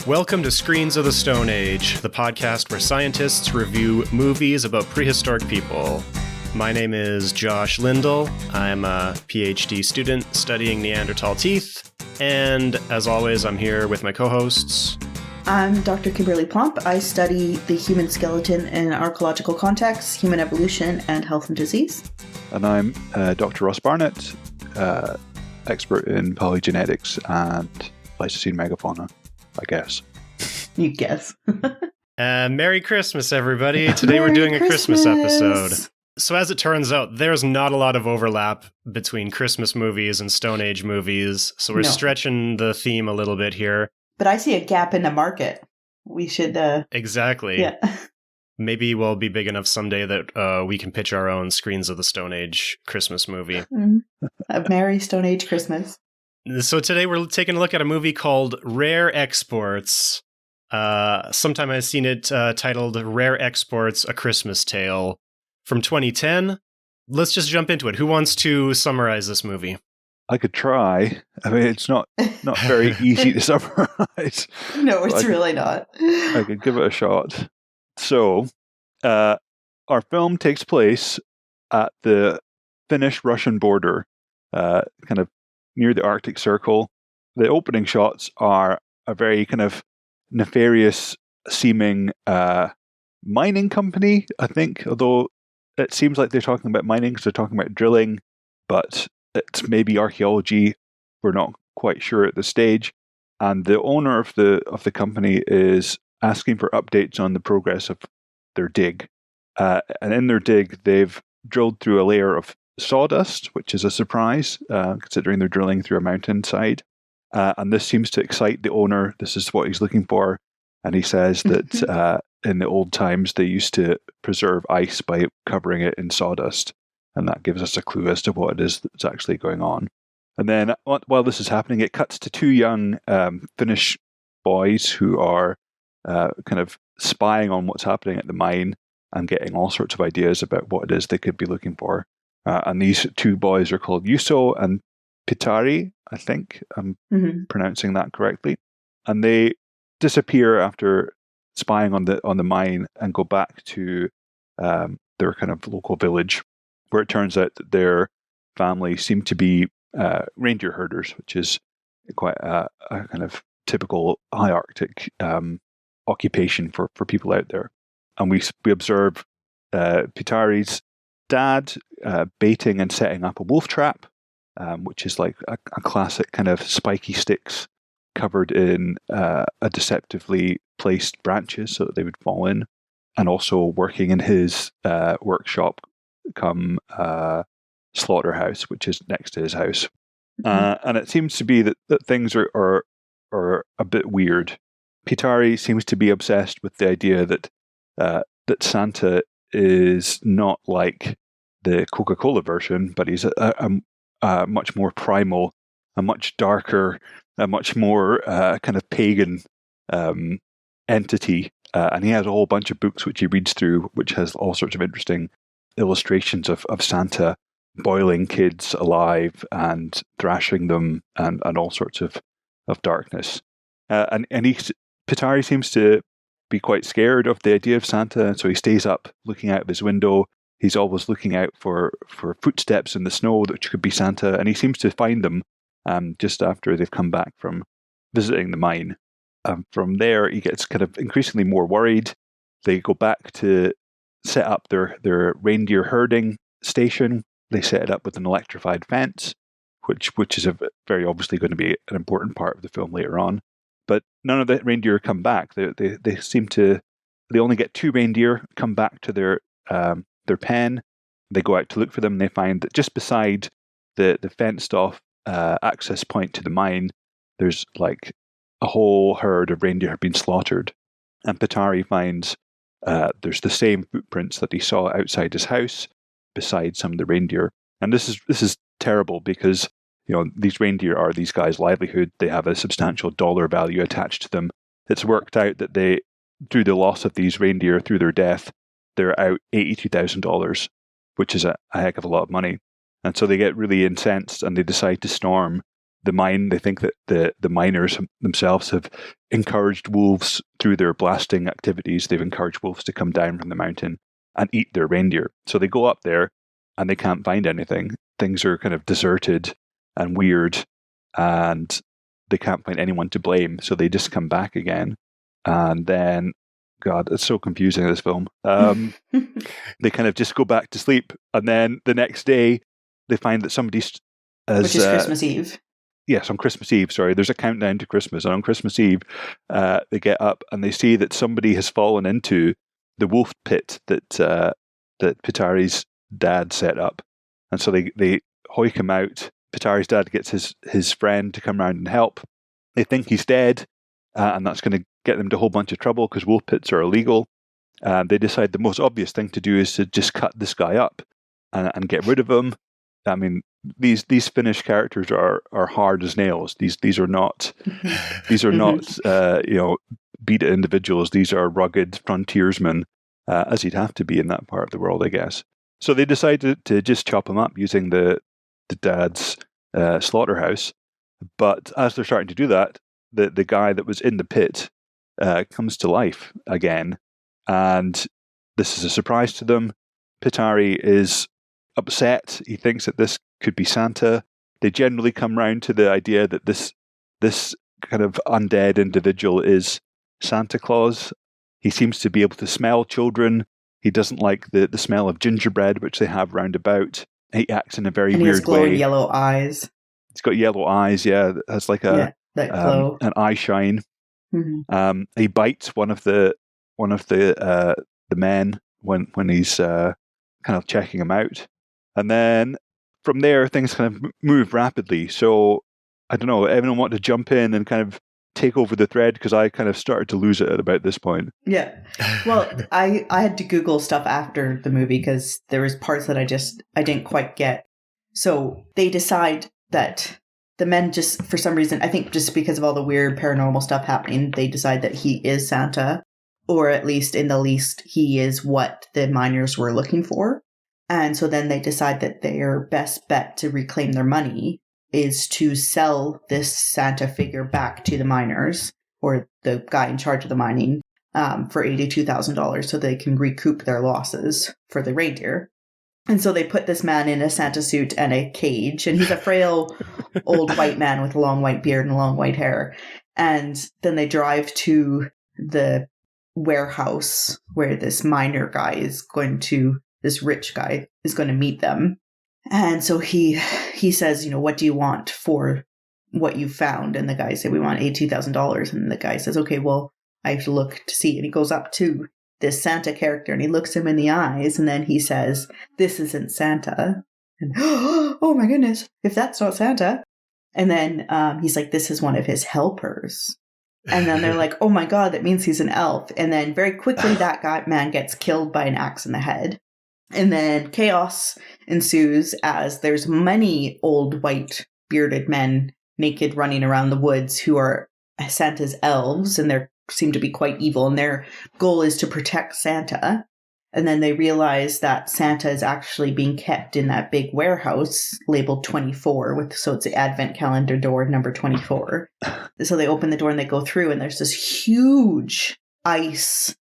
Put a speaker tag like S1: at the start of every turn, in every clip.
S1: Welcome to Screens of the Stone Age, the podcast where scientists review movies about prehistoric people. My name is Josh Lindell. I'm a PhD student studying Neanderthal teeth, and as always, I'm here with my co-hosts.
S2: I'm Dr. Kimberly Plomp. I study the human skeleton in archaeological contexts, human evolution, and health and disease.
S3: And I'm Dr. Ross Barnett, expert in polygenetics and Pleistocene megafauna, I guess.
S2: You guess.
S1: Merry Christmas, everybody. Today we're doing a Christmas episode. So as it turns out, there's not a lot of overlap between Christmas movies and Stone Age movies, so we're stretching the theme a little bit here.
S2: But I see a gap in the market. We should...
S1: Exactly.
S2: Yeah.
S1: Maybe we'll be big enough someday that we can pitch our own Screens of the Stone Age Christmas movie.
S2: A merry Stone Age Christmas.
S1: So today we're taking a look at a movie called Rare Exports. Sometime I've seen it titled Rare Exports, A Christmas Tale from 2010. Let's just jump into it. Who wants to summarize this movie?
S3: I could try. I mean, it's not very easy to summarize.
S2: No, it's really not.
S3: I could give it a shot. So, our film takes place at the Finnish-Russian border, kind of near the Arctic Circle. The opening shots are a very kind of nefarious-seeming mining company, I think, although it seems like they're talking about mining because they're talking about drilling, but it's maybe archaeology. We're not quite sure at this stage. And the owner of the company is asking for updates on the progress of their dig. And in their dig, they've drilled through a layer of sawdust, which is a surprise, considering they're drilling through a mountainside. And this seems to excite the owner. This is what he's looking for. And he says that in the old times, they used to preserve ice by covering it in sawdust. And that gives us a clue as to what it is that's actually going on. And then while this is happening, it cuts to two young Finnish boys who are kind of spying on what's happening at the mine and getting all sorts of ideas about what it is they could be looking for. And these two boys are called Juuso and Pitari, I think I'm pronouncing that correctly. And they disappear after spying on the mine and go back to their kind of local village, where it turns out that their family seem to be reindeer herders, which is quite a kind of typical high Arctic occupation for people out there. And we observe Pitari's dad baiting and setting up a wolf trap, which is like a classic kind of spiky sticks covered in a deceptively placed branches so that they would fall in, and also working in his workshop come slaughterhouse, which is next to his house. And it seems to be that things are a bit weird. Pitari seems to be obsessed with the idea that Santa is not like the Coca-Cola version, but he's a much more primal, a much darker, a much more kind of pagan entity. And he has a whole bunch of books which he reads through, which has all sorts of interesting illustrations of Santa boiling kids alive and thrashing them and all sorts of darkness. And Pitari seems to be quite scared of the idea of Santa, and so he stays up looking out of his window. He's always looking out for footsteps in the snow, which could be Santa, and he seems to find them just after they've come back from visiting the mine. From there, he gets kind of increasingly more worried. They go back to set up their reindeer herding station. They set it up with an electrified fence, which is very obviously going to be an important part of the film later on. But none of the reindeer come back. They seem to. They only get two reindeer come back to their pen. They go out to look for them, and they find that just beside the fenced off access point to the mine, there's like a whole herd of reindeer have been slaughtered. And Pitari finds there's the same footprints that he saw outside his house beside some of the reindeer. And this is terrible because, you know, these reindeer are these guys' livelihood. They have a substantial dollar value attached to them. It's worked out that they, through the loss of these reindeer, through their death, they're out $82,000, which is a heck of a lot of money. And so they get really incensed and they decide to storm the mine. They think that the miners themselves have encouraged wolves through their blasting activities. They've encouraged wolves to come down from the mountain and eat their reindeer. So they go up there and they can't find anything. Things are kind of deserted and weird, and they can't find anyone to blame. So they just come back again. And then, God, it's so confusing, this film. They kind of just go back to sleep. And then the next day, they find that somebody has...
S2: Which is Christmas Eve.
S3: Yes, on Christmas Eve, sorry. There's a countdown to Christmas. And on Christmas Eve, they get up and they see that somebody has fallen into the wolf pit that Pitari's dad set up. And so they hoik him out. Pitari's dad gets his friend to come around and help. They think he's dead, and that's going to get them into a whole bunch of trouble because wolf pits are illegal. They decide the most obvious thing to do is to just cut this guy up and get rid of him. I mean, these Finnish characters are hard as nails. These are not beat individuals. These are rugged frontiersmen, as you'd have to be in that part of the world, I guess. So they decided to just chop him up using the dad's slaughterhouse. But as they're starting to do that, the guy that was in the pit comes to life again, and this is a surprise to them. Pitari is upset. He thinks that this could be Santa. They generally come round to the idea that this kind of undead individual is Santa Claus. He seems to be able to smell children. He doesn't like the smell of gingerbread, which they have round about. He acts in a very weird way.
S2: And he has glowing yellow eyes.
S3: He's got yellow eyes, yeah. It has like that glow. An eye shine. Mm-hmm. He bites one of the men when he's kind of checking him out. And then from there, things kind of move rapidly. So, I don't know, everyone want to jump in and kind of take over the thread, because I kind of started to lose it at about this point.
S2: Yeah. Well, I had to Google stuff after the movie because there was parts that I didn't quite get. So they decide that the men just, for some reason, I think just because of all the weird paranormal stuff happening, they decide that he is Santa, or at least in the least, he is what the miners were looking for. And so then they decide that their best bet to reclaim their money is to sell this Santa figure back to the miners, or the guy in charge of the mining, for $82,000 so they can recoup their losses for the reindeer. And so they put this man in a Santa suit and a cage, and he's a frail old white man with a long white beard and long white hair. And then they drive to the warehouse where this miner guy this rich guy is going to meet them. And so he says, what do you want for what you found? And the guy said, we want $82,000. And the guy says, okay, well, I have to look to see. And he goes up to this Santa character and he looks him in the eyes. And then he says, this isn't Santa. And, oh my goodness, if that's not Santa. And then he's like, this is one of his helpers. And then they're like, oh my God, that means he's an elf. And then very quickly that man gets killed by an axe in the head. And then chaos ensues as there's many old white bearded men naked running around the woods who are Santa's elves, and they seem to be quite evil, and their goal is to protect Santa. And then they realize that Santa is actually being kept in that big warehouse labeled 24 so it's the advent calendar door number 24. So they open the door and they go through, and there's this huge ice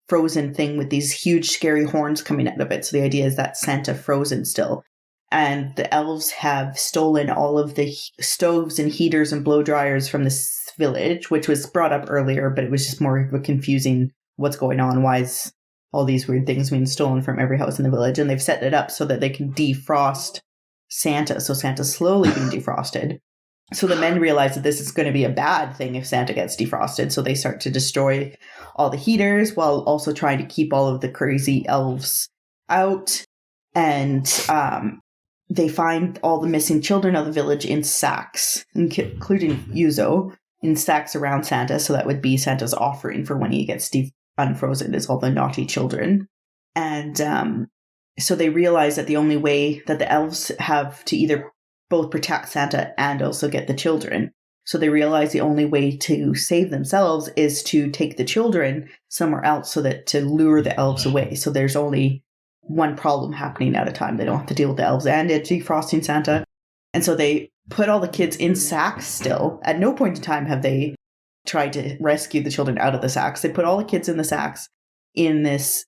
S2: frozen thing with these huge scary horns coming out of it. So the idea is that Santa frozen still. And the elves have stolen all of the stoves and heaters and blow dryers from this village, which was brought up earlier, but it was just more of a confusing what's going on. Why is all these weird things being stolen from every house in the village? And they've set it up so that they can defrost Santa. So Santa's slowly being defrosted. So the men realize that this is going to be a bad thing if Santa gets defrosted. So they start to destroy all the heaters while also trying to keep all of the crazy elves out. And they find all the missing children of the village in sacks, including Yuzo, in sacks around Santa. So that would be Santa's offering for when he gets unfrozen, is all the naughty children. And so they realize that the only way that the elves have to either both protect Santa and also get the children. So they realize the only way to save themselves is to take the children somewhere else so that to lure the elves away. So there's only one problem happening at a time. They don't have to deal with the elves and defrosting Santa. And so they put all the kids in sacks still. At no point in time have they tried to rescue the children out of the sacks. They put all the kids in the sacks in this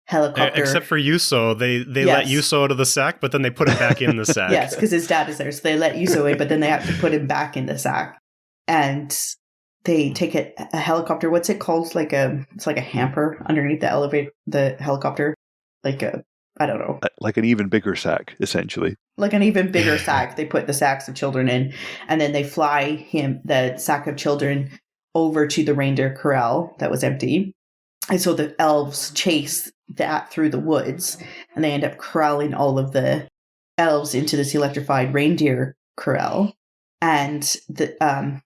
S2: helicopter.
S1: Except for Yuso. They let Yuso out of the sack, but then they put him back in the sack.
S2: Yes, because his dad is there. So they let Yuso in, but then they have to put him back in the sack. And they take a helicopter. What's it called? It's like a hamper underneath the helicopter. I don't know.
S3: Like an even bigger sack, essentially.
S2: Like an even bigger sack. They put the sacks of children in, and then they fly the sack of children over to the reindeer corral that was empty. And so the elves chase that through the woods, and they end up corralling all of the elves into this electrified reindeer corral. And the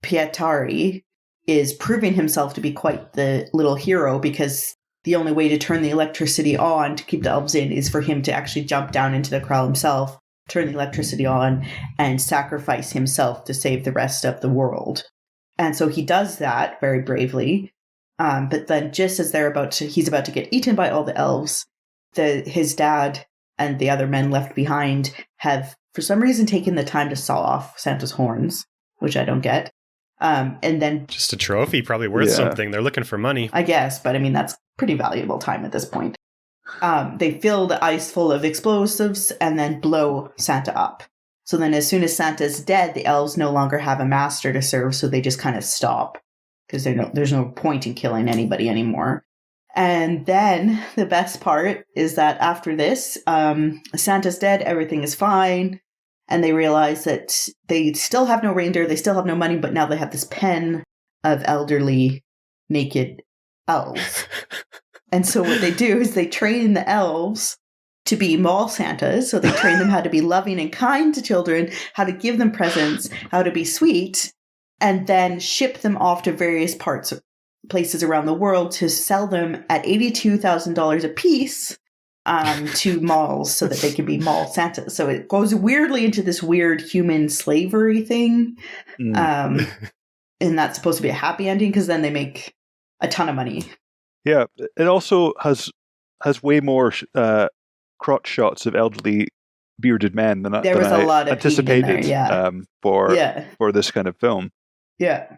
S2: Pietari is proving himself to be quite the little hero, because the only way to turn the electricity on to keep the elves in is for him to actually jump down into the corral himself, turn the electricity on, and sacrifice himself to save the rest of the world. And so he does that very bravely. But then just as he's about to get eaten by all the elves, his dad and the other men left behind have, for some reason, taken the time to saw off Santa's horns, which I don't get. And then
S1: just a trophy, probably worth something. They're looking for money,
S2: I guess, but I mean, that's pretty valuable time at this point. They fill the ice full of explosives and then blow Santa up. So then as soon as Santa's dead, the elves no longer have a master to serve, so they just kind of stop, because there's no point in killing anybody anymore. And then the best part is that after this, Santa's dead, everything is fine. And they realize that they still have no reindeer, they still have no money, but now they have this pen of elderly, naked elves. And so what they do is they train the elves to be mall Santas. So they train them how to be loving and kind to children, how to give them presents, how to be sweet, and then ship them off to various places around the world to sell them at $82,000 a piece. To malls so that they can be mall Santas. So it goes weirdly into this weird human slavery thing. And that's supposed to be a happy ending, because then they make a ton of money.
S3: Yeah, it also has way more crotch shots of elderly bearded men than I anticipated for this kind of film.
S2: Yeah.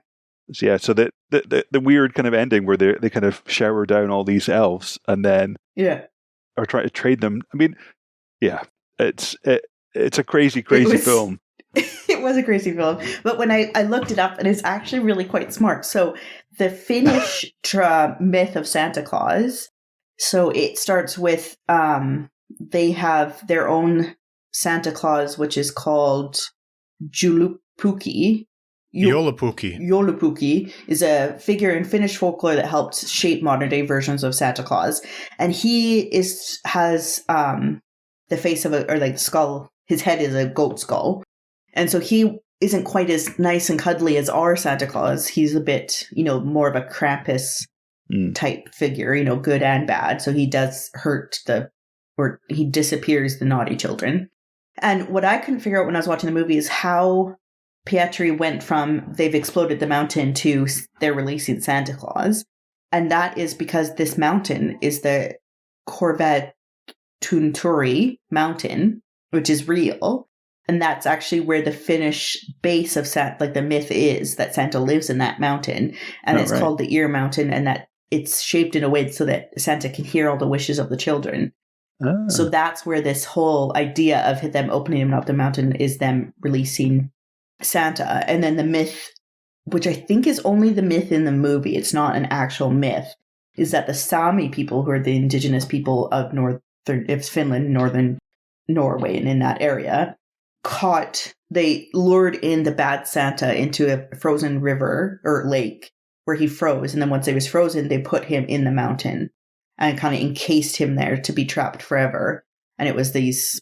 S3: So the weird kind of ending where they kind of shower down all these elves and then or try to trade them. I mean, yeah, it's a crazy film.
S2: It was a crazy film. But when I looked it up, and it's actually really quite smart. So the Finnish myth of Santa Claus, so it starts with, they have their own Santa Claus, which is called Joulupuki. Joulupuki is a figure in Finnish folklore that helped shape modern day versions of Santa Claus, and he has the face of the skull. His head is a goat skull, and so he isn't quite as nice and cuddly as our Santa Claus. He's a bit, more of a Krampus type figure, good and bad. So he does he disappears the naughty children. And what I couldn't figure out when I was watching the movie is how Pietri went from they've exploded the mountain to they're releasing Santa Claus. And that is because this mountain is the Korvetunturi mountain, which is real. And that's actually where the Finnish base of Santa, the myth is that Santa lives in that mountain. And it's called the Ear Mountain, and that it's shaped in a way so that Santa can hear all the wishes of the children. Oh. So that's where this whole idea of them opening up the mountain is them releasing Santa. And then the myth, which I think is only the myth in the movie, it's not an actual myth, is that the Sami people, who are the indigenous people of Finland, northern Norway, and in that area, they lured in the bad Santa into a frozen river or lake where he froze. And then once he was frozen, they put him in the mountain and kind of encased him there to be trapped forever. And it was this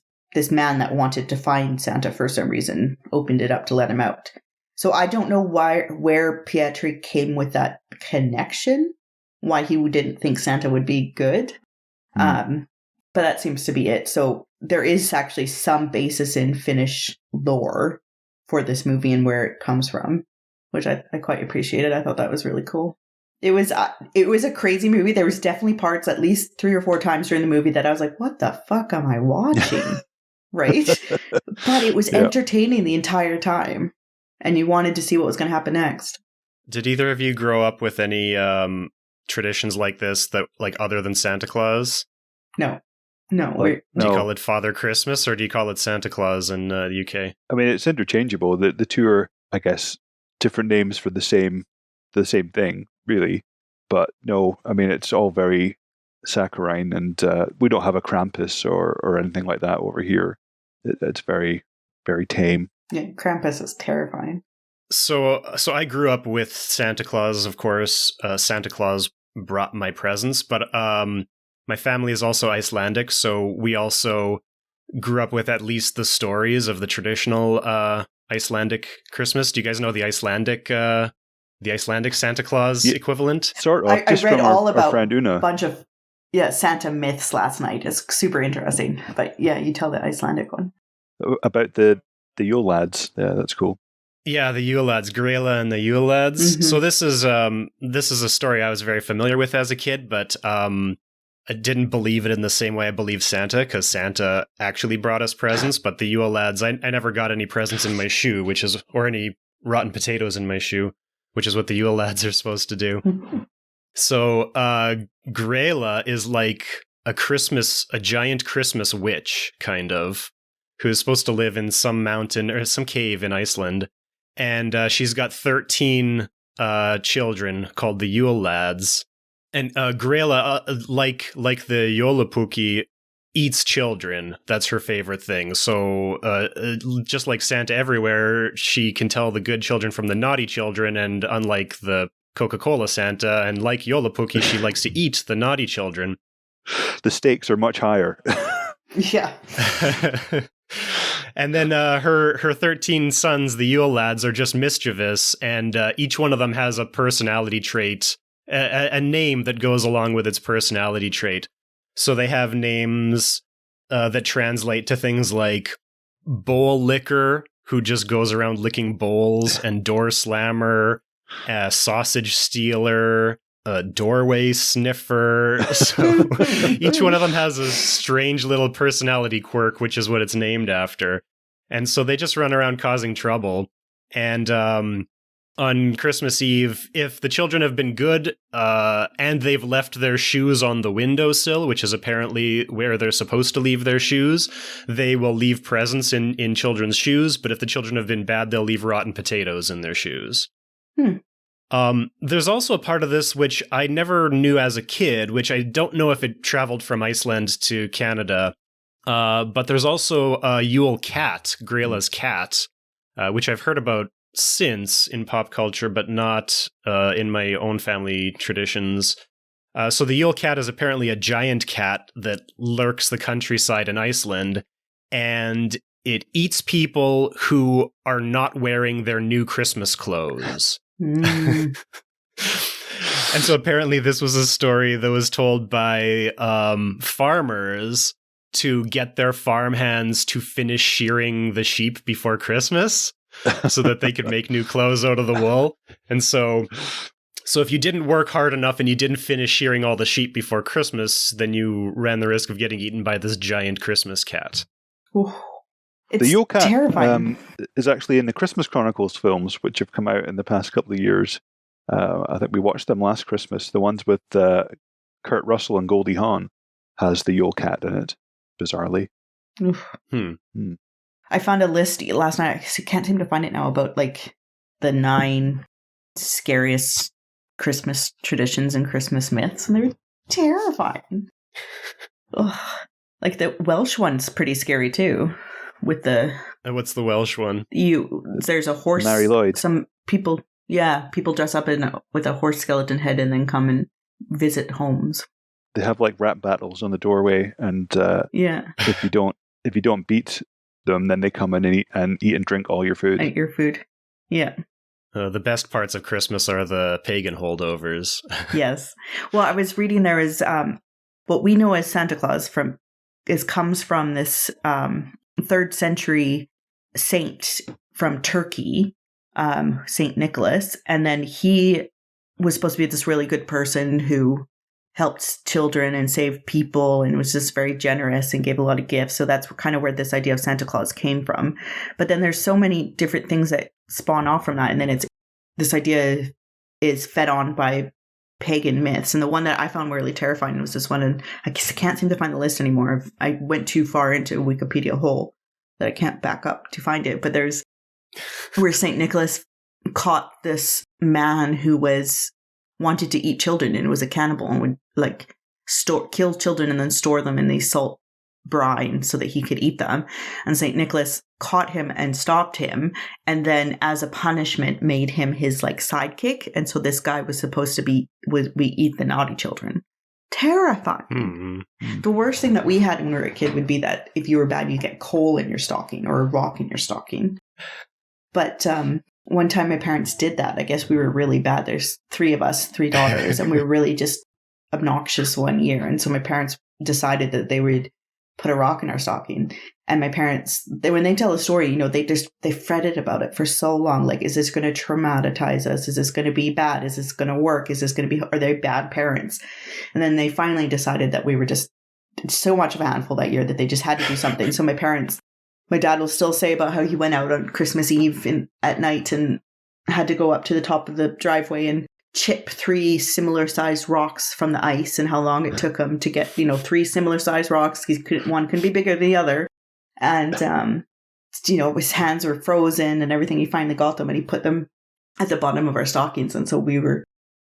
S2: man that wanted to find Santa for some reason opened it up to let him out. So I don't know where Pietri came with that connection, why he didn't think Santa would be good. But that seems to be it. So there is actually some basis in Finnish lore for this movie and where it comes from, which I quite appreciated. I thought that was really cool. It was a crazy movie. There was definitely parts, at least 3 or 4 times during the movie, that I was like, what the fuck am I watching? right? But it was
S3: Yeah.
S2: entertaining the entire time, and you wanted to see what was going to happen next.
S1: Did either of you grow up with any traditions like this that, like, other than Santa Claus?
S2: No.
S1: Do you
S3: No.
S1: call it Father Christmas or do you call it Santa Claus in the UK?
S3: I mean, it's interchangeable. The two are, I guess, different names for the same thing, really. But no, I mean, it's all very saccharine, and we don't have a Krampus or anything like that over here. It's very, very tame.
S2: Yeah, Krampus is terrifying.
S1: So I grew up with Santa Claus, of course. Santa Claus brought my presents, but my family is also Icelandic, so we also grew up with at least the stories of the traditional Icelandic Christmas. Do you guys know the Icelandic Santa Claus equivalent?
S3: Sort of.
S2: I
S3: Just
S2: read
S3: from
S2: all
S3: our
S2: about
S3: friend
S2: a
S3: Una.
S2: bunch of Santa myths last night. It's super interesting. But yeah, you tell the Icelandic one.
S3: About the Yule lads. Yeah, that's cool.
S1: Yeah, the Yule lads, Grela and the Yule lads.
S2: Mhm.
S1: So this is a story I was very familiar with as a kid, but I didn't believe it in the same way I believe Santa, because Santa actually brought us presents, but the Yule lads, I never got any presents in my shoe, or any rotten potatoes in my shoe, which is what the Yule lads are supposed to do. So Grela is like a giant Christmas witch, kind of, who's supposed to live in some mountain or some cave in Iceland. And she's got 13 children called the Yule lads. And Grela, like the Joulupuki, eats children. That's her favorite thing. So just like Santa everywhere, she can tell the good children from the naughty children. And unlike the Coca-Cola Santa, and like Joulupuki, she likes to eat the naughty children.
S3: The stakes are much higher.
S2: Yeah.
S1: And then her 13 sons, the Yule lads, are just mischievous, and each one of them has a personality trait, a name that goes along with its personality trait. So they have names that translate to things like bowl licker, who just goes around licking bowls, and door slammer, sausage stealer, doorway sniffer. So each one of them has a strange little personality quirk, which is what it's named after. And so they just run around causing trouble. And on Christmas Eve, if the children have been good and they've left their shoes on the windowsill, which is apparently where they're supposed to leave their shoes, they will leave presents in children's shoes. But if the children have been bad, they'll leave rotten potatoes in their shoes. There's also a part of this which I never knew as a kid, which I don't know if it traveled from Iceland to Canada. But there's also a Yule cat, Grela's cat, which I've heard about since in pop culture, but not in my own family traditions. So the Yule cat is apparently a giant cat that lurks the countryside in Iceland, and it eats people who are not wearing their new Christmas clothes. And so apparently this was a story that was told by farmers to get their farmhands to finish shearing the sheep before Christmas so that they could make new clothes out of the wool. And so if you didn't work hard enough and you didn't finish shearing all the sheep before Christmas, then you ran the risk of getting eaten by this giant Christmas cat.
S2: It's
S3: the Yule cat
S2: terrifying.
S3: is actually in the Christmas Chronicles films, which have come out in the past couple of years. I think we watched them last Christmas. The ones with Kurt Russell and Goldie Hawn has the Yule cat in it, bizarrely.
S2: I found a list last night. I can't seem to find it now, about like the 9 scariest Christmas traditions and Christmas myths, and they're terrifying. Like the Welsh one's pretty scary too. With the
S1: what's the Welsh one?
S2: There's a horse.
S3: Mary Lloyd.
S2: Some people dress up with a horse skeleton head and then come and visit homes.
S3: They have like rap battles on the doorway, and if you don't beat them, then they come in and eat and drink all your food.
S2: Eat your food. Yeah.
S1: The best parts of Christmas are the pagan holdovers.
S2: Yes. Well, I was reading there is what we know as Santa Claus comes from this 3rd century saint from Turkey, Saint Nicholas, and then he was supposed to be this really good person who helped children and saved people and was just very generous and gave a lot of gifts. So that's kind of where this idea of Santa Claus came from. But then there's so many different things that spawn off from that. And then this idea is fed on by pagan myths. And the one that I found really terrifying was this one, and I guess I can't seem to find the list anymore. I went too far into a Wikipedia hole that I can't back up to find it. But there's where St. Nicholas caught this man who wanted to eat children and was a cannibal and would like kill children and then store them in the salt brine so that he could eat them. And St. Nicholas caught him and stopped him, and then as a punishment made him his like sidekick. And so this guy was supposed to we eat the naughty children. Terrifying. Mm-hmm. The worst thing that we had when we were a kid would be that if you were bad, you'd get coal in your stocking or a rock in your stocking. But one time my parents did that. I guess we were really bad. There's 3 of us, 3 daughters, and we were really just obnoxious one year. And so my parents decided that they would put a rock in our stocking. And my parents, when they tell a story, they fretted about it for so long. Like, is this going to traumatize us? Is this going to be bad? Is this going to work? Is this going to be, are they bad parents? And then they finally decided that we were just so much of a handful that year that they just had to do something. So my dad will still say about how he went out on Christmas Eve at night and had to go up to the top of the driveway and chip 3 similar sized rocks from the ice, and how long it took him to get, 3 similar sized rocks. One couldn't be bigger than the other. And, his hands were frozen and everything. He finally got them and he put them at the bottom of our stockings. And so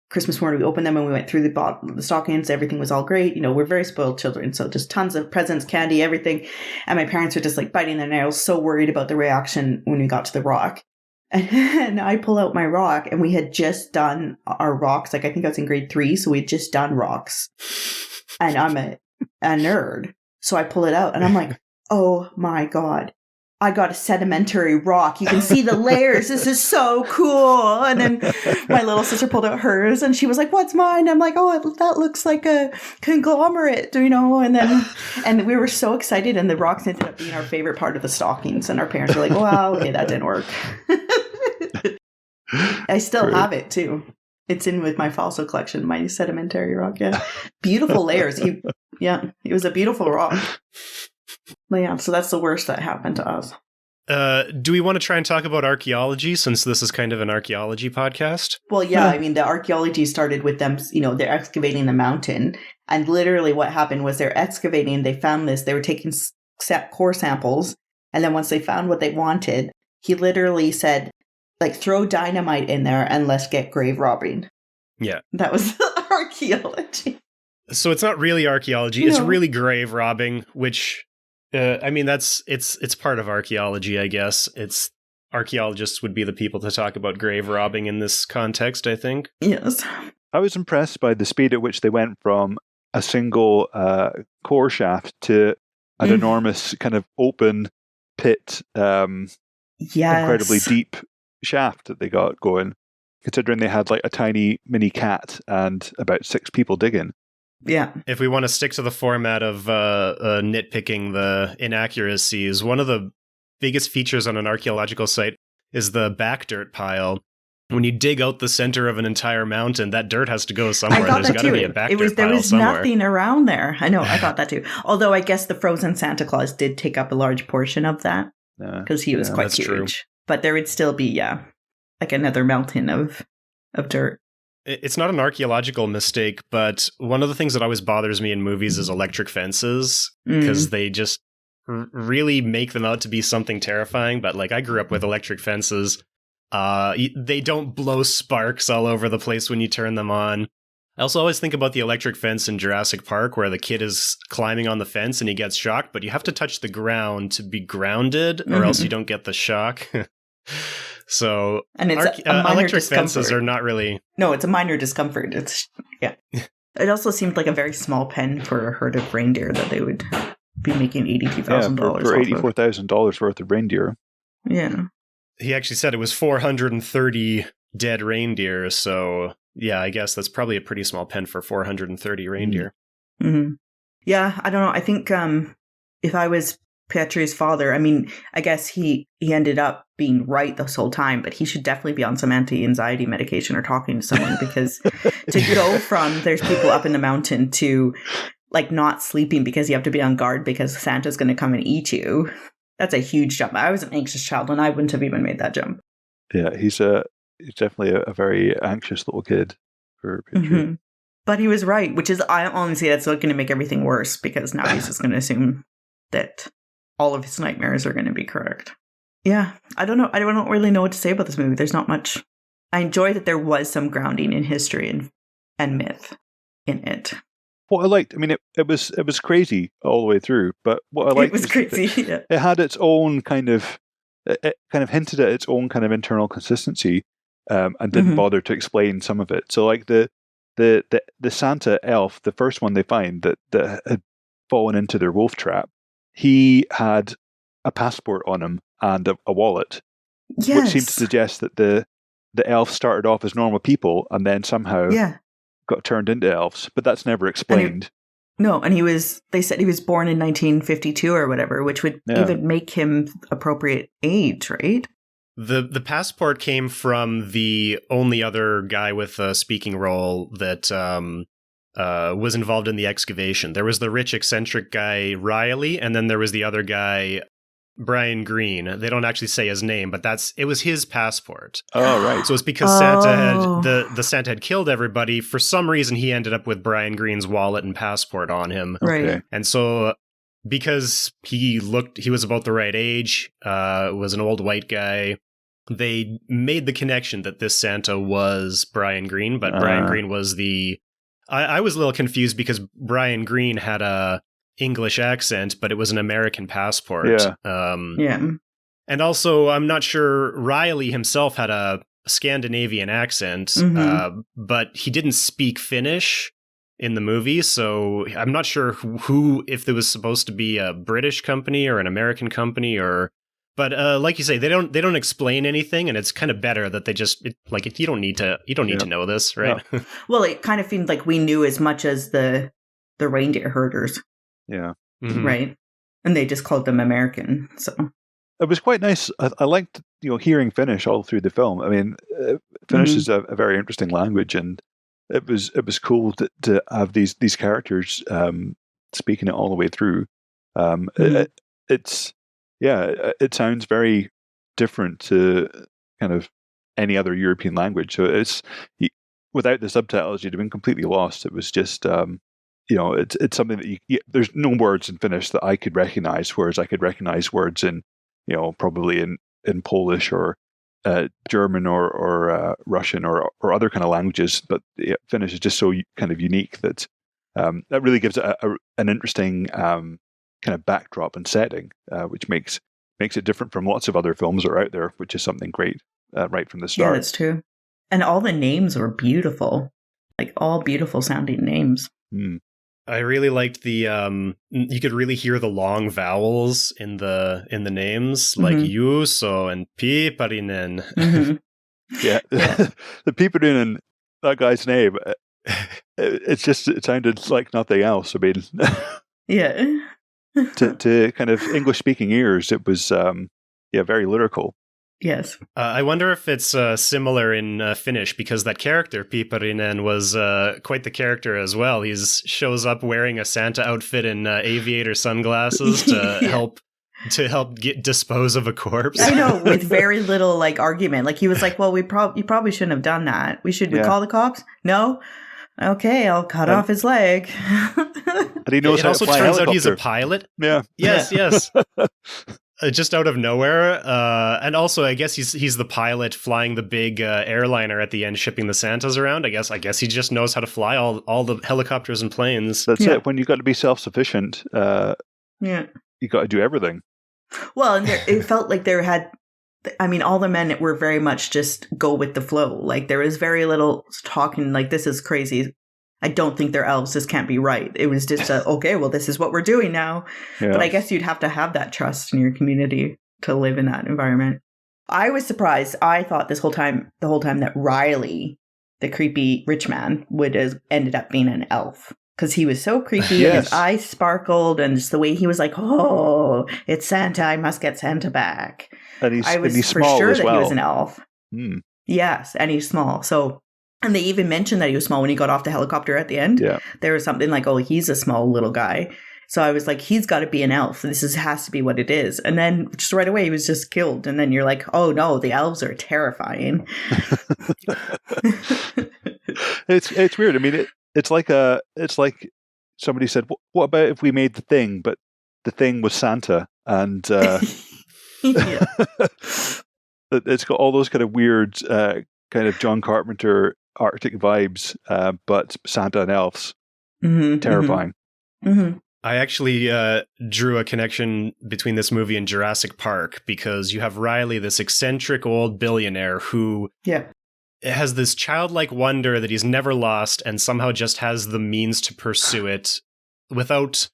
S2: Christmas morning, we opened them and we went through the bottom of the stockings. Everything was all great. We're very spoiled children. So just tons of presents, candy, everything. And my parents were just like biting their nails, so worried about the reaction when we got to the rock. And I pull out my rock, and we had just done our rocks. Like, I think I was in grade 3. So we had just done rocks, and I'm a nerd. So I pull it out and I'm like, oh my God, I got a sedimentary rock. You can see the layers. This is so cool. And then my little sister pulled out hers and she was like, what's mine? I'm like, oh, that looks like a conglomerate, and we were so excited. And the rocks ended up being our favorite part of the stockings. And our parents were like, wow, okay, that didn't work. I still have it too. It's in with my fossil collection, my sedimentary rock. Yeah. Beautiful layers. It was a beautiful rock. But yeah, so that's the worst that happened to us.
S1: Do we want to try and talk about archaeology, since this is kind of an archaeology podcast?
S2: Well, yeah, I mean, the archaeology started with them, they're excavating the mountain. And literally what happened was they're excavating, they found this, they were taking core samples. And then once they found what they wanted, he literally said, like, throw dynamite in there and let's get grave robbing.
S1: Yeah.
S2: That was archaeology.
S1: So it's not really archaeology, It's really grave robbing, which... it's part of archaeology, I guess. Archaeologists would be the people to talk about grave robbing in this context, I think.
S2: Yes.
S3: I was impressed by the speed at which they went from a single core shaft to an enormous kind of open pit, incredibly deep shaft that they got going, considering they had like a tiny mini cat and about 6 people digging.
S2: Yeah.
S1: If we want to stick to the format of nitpicking the inaccuracies, one of the biggest features on an archaeological site is the back dirt pile. When you dig out the center of an entire mountain, that dirt has to go somewhere. There's got to be a back dirt pile somewhere.
S2: There was nothing around there. I know, I thought that too. Although I guess the frozen Santa Claus did take up a large portion of that because he was quite huge. True. But there would still be, like another mountain of dirt.
S1: It's not an archaeological mistake, but one of the things that always bothers me in movies is electric fences, because they just really make them out to be something terrifying. But like, I grew up with electric fences. They don't blow sparks all over the place when you turn them on. I also always think about the electric fence in Jurassic Park, where the kid is climbing on the fence and he gets shocked, but you have to touch the ground to be grounded, or else you don't get the shock. So,
S2: and it's a minor
S1: electric
S2: discomfort.
S1: fences are not really...
S2: No, it's a minor discomfort. It also seemed like a very small pen for a herd of reindeer that they would be making $82,000
S3: for $84,000 worth of reindeer.
S2: Yeah.
S1: He actually said it was 430 dead reindeer, so yeah, I guess that's probably a pretty small pen for 430 reindeer.
S2: Mm-hmm. Yeah, I don't know. I think if I was Pietri's father, I mean, I guess he ended up being right this whole time, but he should definitely be on some anti-anxiety medication or talking to someone, because to go from there's people up in the mountain to like not sleeping because you have to be on guard because Santa's going to come and eat you, that's a huge jump. I was an anxious child and I wouldn't have even made that jump.
S3: Yeah, he's definitely a very anxious little kid for Pietri.
S2: Mm-hmm. But he was right, which is, I honestly, that's going to make everything worse, because now he's just going to assume that all of his nightmares are going to be correct. Yeah, I don't know. I don't really know what to say about this movie. There's not much. I enjoy that there was some grounding in history and myth in it.
S3: What I liked, I mean, it was crazy all the way through, but what I liked
S2: was crazy. Yeah.
S3: It had its own it kind of hinted at its own kind of internal consistency, and didn't bother to explain some of it. So like the Santa elf, the first one they find that had fallen into their wolf trap, he had a passport on him and a wallet,
S2: yes.
S3: which seemed to suggest that the elf started off as normal people and then somehow got turned into elves, but that's never explained.
S2: They said he was born in 1952 or whatever, which would even make him appropriate age, right?
S1: The passport came from the only other guy with a speaking role that was involved in the excavation. There was the rich eccentric guy Riley, and then there was the other guy Brian Greene. They don't actually say his name, but it was his passport.
S3: Oh, right.
S1: So it's because Santa had killed everybody. For some reason, he ended up with Brian Greene's wallet and passport on him.
S2: Right.
S3: Okay.
S1: And so because he was about the right age, was an old white guy, they made the connection that this Santa was Brian Greene, but Brian Greene was I was a little confused because Brian Greene had a English accent, but it was an American passport.
S2: Yeah.
S1: And also, I'm not sure, Riley himself had a Scandinavian accent, but he didn't speak Finnish in the movie, so I'm not sure who if there was supposed to be a British company or an American company, but like you say, they don't explain anything, and it's kind of better that they just you don't need to know this, right?
S3: Yeah.
S2: Well, it kind of seemed like we knew as much as the reindeer herders.
S3: Yeah.
S1: Mm-hmm.
S2: Right. And they just called them American. So
S3: it was quite nice. I liked hearing Finnish all through the film. I mean, Finnish is a very interesting language, and it was cool to have these characters speaking it all the way through. It sounds very different to kind of any other European language. So without the subtitles, you'd have been completely lost. It was just it's something that there's no words in Finnish that I could recognize, whereas I could recognize words in probably in Polish or German or Russian or other kind of languages. But Finnish is just so kind of unique that that really gives it an interesting kind of backdrop and setting, which makes it different from lots of other films that are out there, which is something great right from the start.
S2: Yeah, that's true. And all the names were beautiful, like all beautiful sounding names.
S1: I really liked the you could really hear the long vowels in the names, like Juuso and Piiparinen.
S3: Yeah. The Piiparinen, that guy's name, it sounded like nothing else. I mean,
S2: yeah.
S3: to kind of English speaking ears, it was very lyrical.
S2: Yes.
S1: I wonder if it's similar in Finnish, because that character, Piiparinen, was quite the character as well. He shows up wearing a Santa outfit and aviator sunglasses to help dispose of a corpse.
S2: I know, with very little argument. Like he was like, well, you probably shouldn't have done that. We call the cops? No? Okay, I'll cut off his leg.
S3: And he knows
S1: it
S3: how
S1: also
S3: to fly
S1: turns
S3: a
S1: out he's a
S3: helicopter.
S1: pilot.
S3: Yeah.
S1: Yes. Just out of nowhere, and also I guess he's the pilot flying the big airliner at the end, shipping the Santas around. I guess he just knows how to fly all the helicopters and planes.
S3: That's it. When you've got to be self-sufficient, you got to do everything.
S2: Well, and it felt like all the men were very much just go with the flow. Like there was very little talking. Like this is crazy. I don't think they're elves. This can't be right. It was just okay, well, this is what we're doing now. Yeah. But I guess you'd have to have that trust in your community to live in that environment. I was surprised. I thought the whole time that Riley, the creepy rich man, would have ended up being an elf. because he was so creepy
S3: Yes.
S2: and his eyes sparkled, and just the way he was like, "Oh, it's Santa! I must get Santa back."
S3: And he's,
S2: I was
S3: and he's
S2: for
S3: small
S2: sure
S3: as
S2: that
S3: well.
S2: he was an elf.
S3: Hmm.
S2: Yes, and he's small. So, and they even mentioned that he was small when he got off the helicopter at the end.
S3: Yeah.
S2: There was something like, "Oh, he's a small little guy." So I was like, he's got to be an elf. Has to be what it is. And then just right away, he was just killed. And then you're like, oh no, the elves are terrifying.
S3: It's weird. I mean, it's like somebody said, "What about if we made the Thing, but the Thing was Santa?" And it's got all those kind of weird, kind of John Carpenter Arctic vibes, but Santa and elves, terrifying.
S2: Mm-hmm.
S1: I actually drew a connection between this movie and Jurassic Park because you have Riley, this eccentric old billionaire who has this childlike wonder that he's never lost and somehow just has the means to pursue it without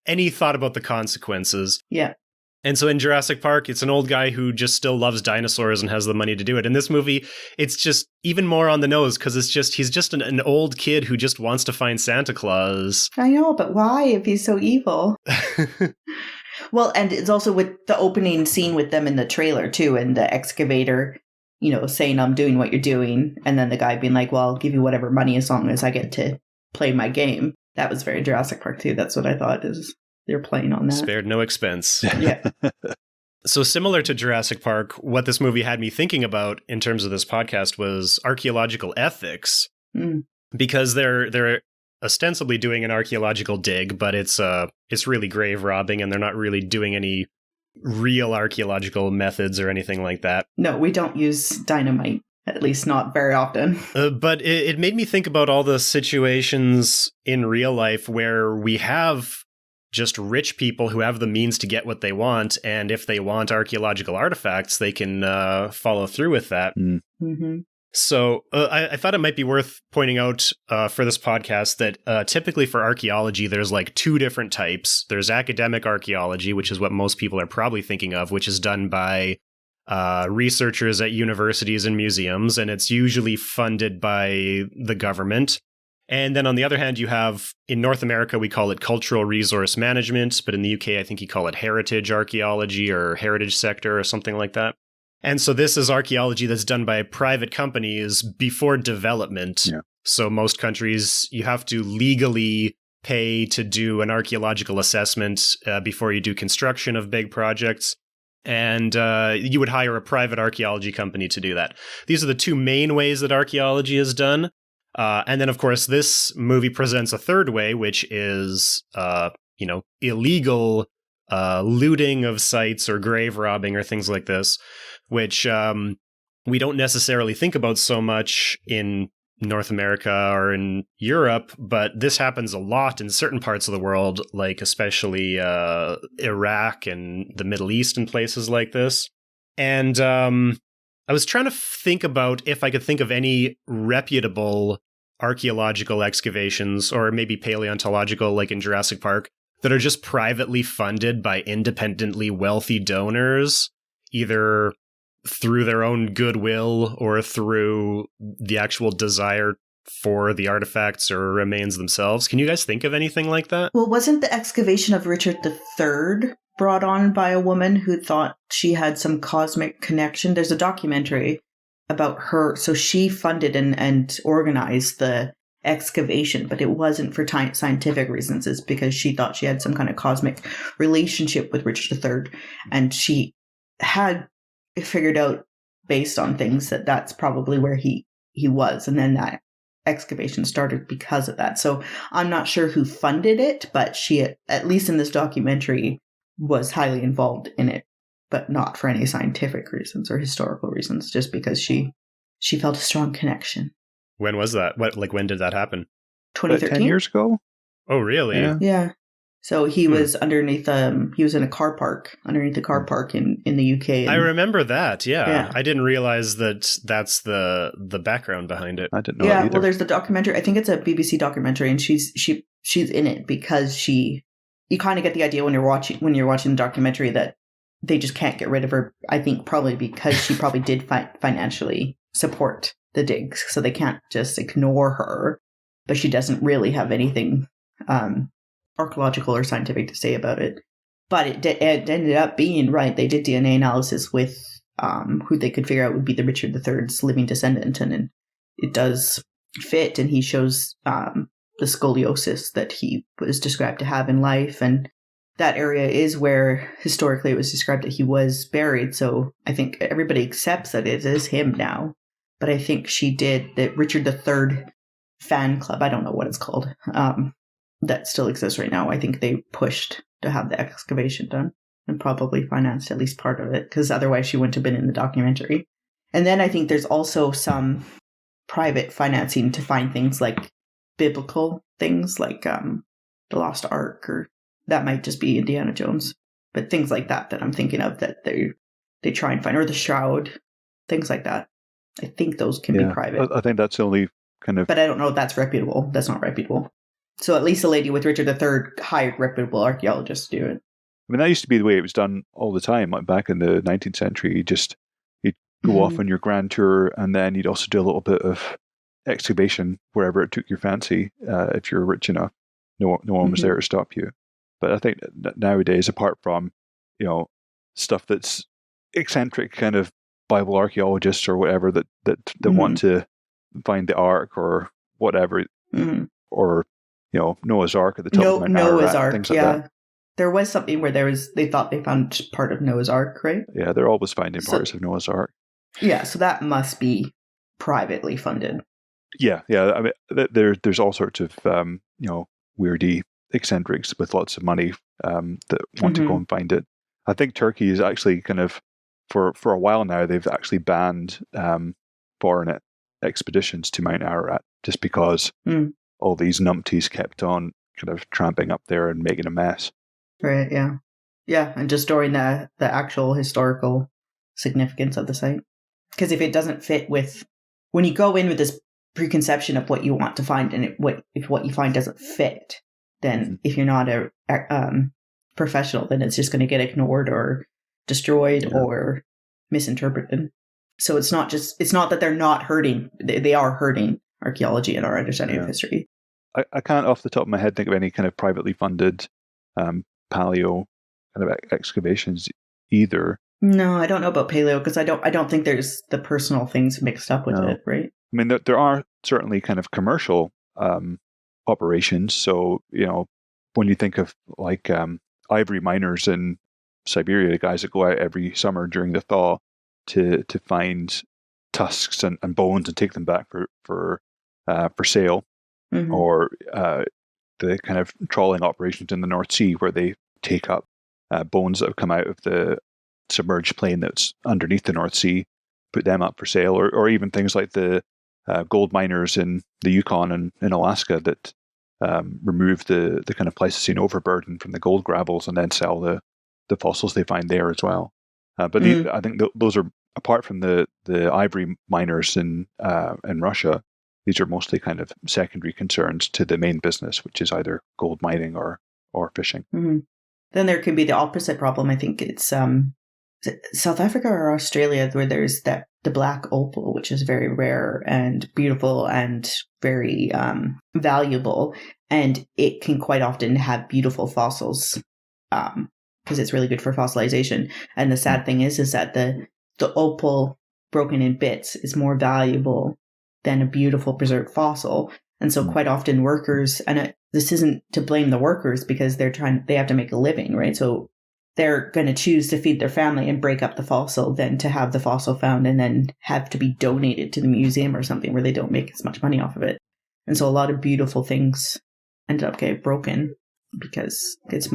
S1: any thought about the consequences.
S2: Yeah.
S1: And so in Jurassic Park, it's an old guy who just still loves dinosaurs and has the money to do it. In this movie, it's just even more on the nose because he's just an old kid who just wants to find Santa Claus.
S2: I know, but why if he's so evil? Well, and it's also with the opening scene with them in the trailer too, and the excavator, saying, "I'm doing what you're doing," and then the guy being like, "Well, I'll give you whatever money as long as I get to play my game." That was very Jurassic Park too. That's what I thought is. They're playing on that.
S1: Spared no expense.
S2: Yeah.
S1: So similar to Jurassic Park, what this movie had me thinking about in terms of this podcast was archaeological ethics. Because they're ostensibly doing an archaeological dig, but it's really grave robbing and they're not really doing any real archaeological methods or anything like that.
S2: No, we don't use dynamite. At least not very often.
S1: But it made me think about all the situations in real life where we have just rich people who have the means to get what they want, and if they want archaeological artifacts, they can follow through with that.
S2: Mm-hmm.
S1: So I thought it might be worth pointing out for this podcast that typically for archaeology, there's like two different types. There's academic archaeology, which is what most people are probably thinking of, which is done by researchers at universities and museums, and it's usually funded by the government. And then on the other hand, you have, in North America, we call it cultural resource management, but in the UK, I think you call it heritage archaeology or heritage sector or something like that. And so this is archaeology that's done by private companies before development. Yeah. So most countries, you have to legally pay to do an archaeological assessment before you do construction of big projects. And you would hire a private archaeology company to do that. These are the two main ways that archaeology is done. And then, of course, this movie presents a third way, which is, illegal looting of sites or grave robbing or things like this, which we don't necessarily think about so much in North America or in Europe, but this happens a lot in certain parts of the world, like especially Iraq and the Middle East and places like this. And I was trying to think about if I could think of any reputable archaeological excavations or maybe paleontological, like in Jurassic Park, that are just privately funded by independently wealthy donors, either through their own goodwill or through the actual desire for the artifacts or remains themselves. Can you guys think of anything like that?
S2: Well, wasn't the excavation of Richard III brought on by a woman who thought she had some cosmic connection? There's a documentary about her. So she funded and organized the excavation, but it wasn't for scientific reasons. It's because she thought she had some kind of cosmic relationship with Richard III. And she had figured out, based on things, that that's probably where he was. And then that excavation started because of that. So I'm not sure who funded it, but she, at least in this documentary, was highly involved in it, but not for any scientific reasons or historical reasons, just because she felt a strong connection.
S1: When was that? When did that happen?
S2: 2013.
S3: 10 years ago?
S1: Oh, really?
S2: Yeah. So he was underneath, he was in a car park, underneath the car park in the UK. And,
S1: I remember that, yeah. I didn't realize that that's the background behind it.
S3: I didn't know that either.
S2: Well, there's the documentary. I think it's a BBC documentary, and she's in it because you kind of get the idea when you're watching the documentary that they just can't get rid of her. I think probably because she probably did financially support the digs, so they can't just ignore her. But she doesn't really have anything archaeological or scientific to say about it. But it ended up being right. They did DNA analysis with who they could figure out would be the Richard III's living descendant, and it does fit. And he shows the scoliosis that he was described to have in life, and that area is where historically it was described that he was buried. So I think everybody accepts that it is him now. But I think she did the Richard III fan club. I don't know what it's called. That still exists right now. I think they pushed to have the excavation done and probably financed at least part of it, because otherwise she wouldn't have been in the documentary. And then I think there's also some private financing to find things like biblical things like the Lost Ark, or that might just be Indiana Jones, but things like that I'm thinking of that they try and find, or the Shroud, things like that. I think those can be private.
S3: I think that's the only kind of...
S2: But I don't know if that's reputable. That's not reputable. So at least the lady with Richard III hired reputable archaeologists to do it.
S3: I mean, that used to be the way it was done all the time. Like back in the 19th century, you'd go off on your grand tour, and then you'd also do a little bit of excavation wherever it took your fancy, if you're rich enough. No one was there to stop you. But I think that nowadays, apart from, stuff that's eccentric kind of Bible archaeologists or whatever that want to find the Ark or whatever, or Noah's Ark at the top of Mount
S2: Noah's
S3: Ararat,
S2: Ark,
S3: things like that.
S2: There was something where they thought they found part of Noah's Ark, right?
S3: Yeah, they're always finding parts of Noah's Ark.
S2: Yeah, so that must be privately funded.
S3: Yeah. I mean, there's all sorts of weirdy eccentrics with lots of money that want to go and find it. I think Turkey is actually kind of for a while now they've actually banned foreign expeditions to Mount Ararat just because all these numpties kept on kind of tramping up there and making a mess.
S2: Right. Yeah, and destroying the actual historical significance of the site. Because if it doesn't fit with, when you go in with this preconception of what you want to find, and if what you find doesn't fit, then if you're not a professional, then it's just going to get ignored or destroyed or misinterpreted. So it's not that they're not hurting; they are hurting archaeology and our understanding of history.
S3: I can't, off the top of my head, think of any kind of privately funded paleo kind of excavations either.
S2: No, I don't know about paleo because I don't think there's the personal things mixed up with it, right?
S3: I mean, there are certainly kind of commercial operations. So, when you think of like ivory miners in Siberia, the guys that go out every summer during the thaw to find tusks and bones and take them back for sale, or the kind of trawling operations in the North Sea where they take up bones that have come out of the submerged plain that's underneath the North Sea, put them up for sale, or even things like the gold miners in the Yukon and in Alaska that remove the kind of Pleistocene overburden from the gold gravels and then sell the fossils they find there as well. But I think those are, apart from the ivory miners in Russia, these are mostly kind of secondary concerns to the main business, which is either gold mining or fishing.
S2: Then there could be the opposite problem. I think it's South Africa or Australia where there's the black opal, which is very rare and beautiful and very valuable. And it can quite often have beautiful fossils because it's really good for fossilization. And the sad thing is that the opal broken in bits is more valuable than a beautiful preserved fossil. And so quite often workers, and this isn't to blame the workers because they have to make a living, right? So they're going to choose to feed their family and break up the fossil than to have the fossil found and then have to be donated to the museum or something where they don't make as much money off of it. And so a lot of beautiful things ended up getting broken because it's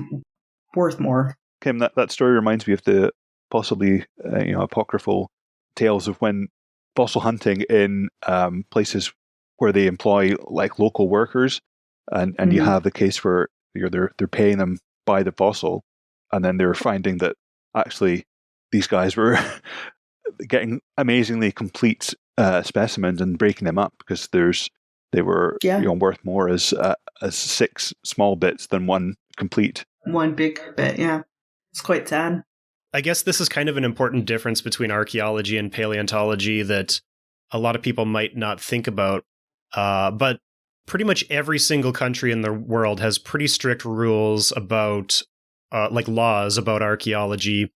S2: worth more.
S3: Kim, that story reminds me of the possibly apocryphal tales of when fossil hunting in places where they employ like local workers, and you have the case where they're paying them by the fossil, and then they're finding that actually these guys were getting amazingly complete specimens and breaking them up because they were worth more as 6 small bits than one complete.
S2: One big bit, yeah. It's quite sad.
S1: I guess this is kind of an important difference between archaeology and paleontology that a lot of people might not think about. But pretty much every single country in the world has pretty strict rules about, like laws about archaeology,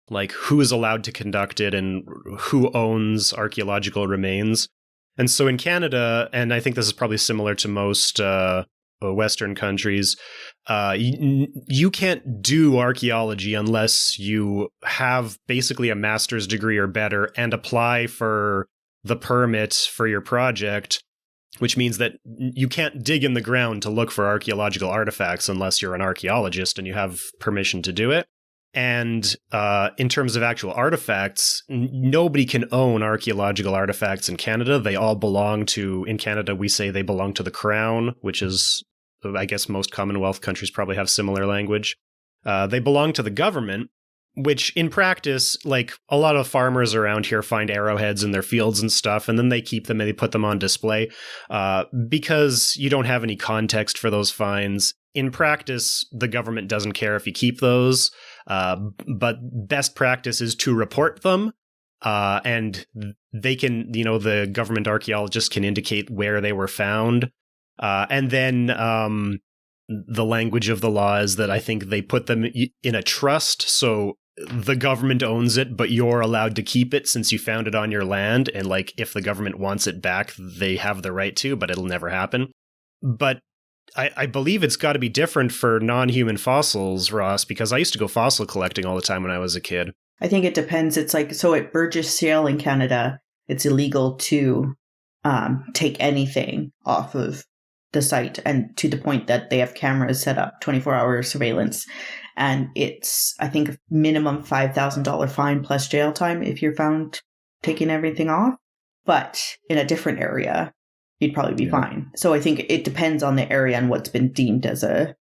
S1: like who is allowed to conduct it and who owns archaeological remains. And so in Canada, and I think this is probably similar to most Western countries, you can't do archaeology unless you have basically a master's degree or better and apply for the permit for your project, which means that you can't dig in the ground to look for archaeological artifacts unless you're an archaeologist and you have permission to do it. And in terms of actual artifacts, nobody can own archaeological artifacts in Canada. They all belong to, in Canada, we say they belong to the Crown, which is, I guess most Commonwealth countries probably have similar language. They belong to the government, which in practice, like a lot of farmers around here find arrowheads in their fields and stuff, and then they keep them and they put them on display because you don't have any context for those finds. In practice, the government doesn't care if you keep those, but best practice is to report them, and they can, the government archaeologists can indicate where they were found. And then the language of the law is that I think they put them in a trust, so the government owns it, but you're allowed to keep it since you found it on your land, and like if the government wants it back, they have the right to, but it'll never happen. But I believe it's got to be different for non-human fossils, Ross, because I used to go fossil collecting all the time when I was a kid.
S2: I think it depends. It's like, so at Burgess Shale in Canada, it's illegal to take anything off of the site, and to the point that they have cameras set up, 24-hour surveillance. And it's, I think, minimum $5,000 fine plus jail time if you're found taking everything off. But in a different area, you'd probably be fine. So I think it depends on the area and what's been deemed as a